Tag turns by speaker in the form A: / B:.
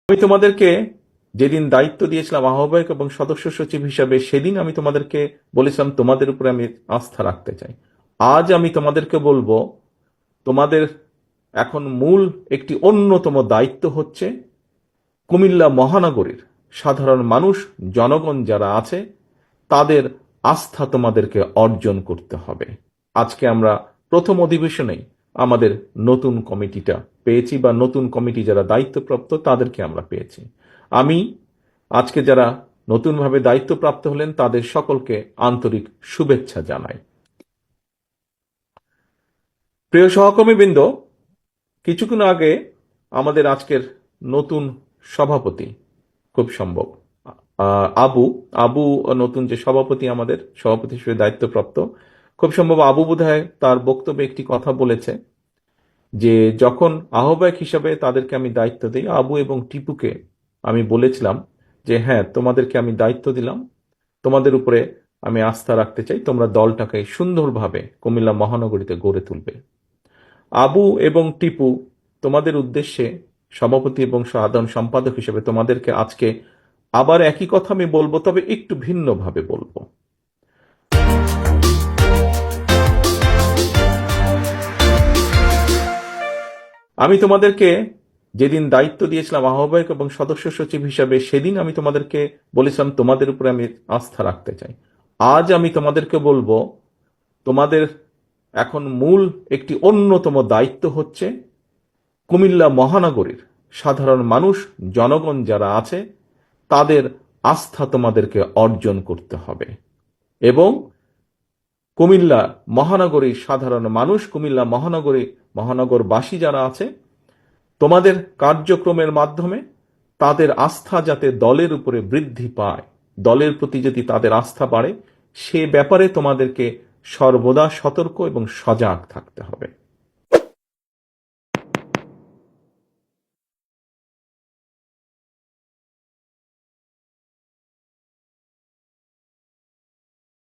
A: আমি তোমাদেরকে যেদিন দায়িত্ব দিয়েছিলাম আহ্বায়ক এবং সদস্য সচিব হিসাবে, সেদিন আমি তোমাদেরকে বলেছিলাম তোমাদের উপরে আমি আস্থা রাখতে চাই। আজ আমি তোমাদেরকে বলবো, তোমাদের এখন মূল একটি অন্যতম দায়িত্ব হচ্ছে কুমিল্লা মহানগরীর সাধারণ মানুষ, জনগণ যারা আছে, তাদের আস্থা তোমাদেরকে অর্জন করতে হবে। আজকে আমরা প্রথম অধিবেশনেই আমাদের নতুন কমিটিটা পেয়েছি, বা নতুন কমিটি যারা দায়িত্বপ্রাপ্ত তাদেরকে আমরা পেয়েছি। আমি আজকে যারা নতুনভাবে দায়িত্বপ্রাপ্ত হলেন তাদের সকলকে আন্তরিক শুভেচ্ছা জানাই। প্রিয় সহকর্মীবৃন্দ, কিছুক্ষণ আগে আমাদের আজকের নতুন সভাপতি, খুব সম্ভব আবু আবু নতুন যে সভাপতি, আমাদের সভাপতি হিসেবে দায়িত্বপ্রাপ্ত, খুব সম্ভব আবু বোধহয় তার বক্তব্যে একটি কথা বলেছে যে যখন আহ্বায়ক হিসাবে তাদেরকে আমি দায়িত্ব দিই, আবু এবং টিপুকে আমি বলেছিলাম যে হ্যাঁ, তোমাদেরকে আমি দায়িত্ব দিলাম, তোমাদের উপরে আমি আস্থা রাখতে চাই, তোমরা দলটাকে সুন্দরভাবে কুমিল্লা মহানগরীতে গড়ে তুলবে। আবু এবং টিপু, তোমাদের উদ্দেশ্যে সভাপতি এবং সাধারণ সম্পাদক হিসেবে তোমাদেরকে আজকে আবার একই কথা আমি বলবো, তবে একটু ভিন্নভাবে বলবো। আমি তোমাদেরকে যেদিন দায়িত্ব দিয়েছিলাম আহ্বায়ক এবং সদস্য সচিব হিসাবে, সেদিন আমি তোমাদেরকে বলেছিলাম তোমাদের উপরে আমি আস্থা রাখতে চাই। আজ আমি তোমাদেরকে বলবো, তোমাদের এখন মূল একটি অন্যতম দায়িত্ব হচ্ছে কুমিল্লা মহানগরীর সাধারণ মানুষ, জনগণ যারা আছে, তাদের আস্থা তোমাদেরকে অর্জন করতে হবে। এবং কুমিল্লা মহানগরীর সাধারণ মানুষ, কুমিল্লা মহানগরবাসী যারা আছে, তোমাদের কার্যক্রমের মাধ্যমে তাদের আস্থা যাতে দলের উপরে বৃদ্ধি পায়, দলের প্রতি যদি তাদের আস্থা বাড়ে, সে ব্যাপারে তোমাদেরকে সর্বদা সতর্ক এবং সজাগ থাকতে হবে।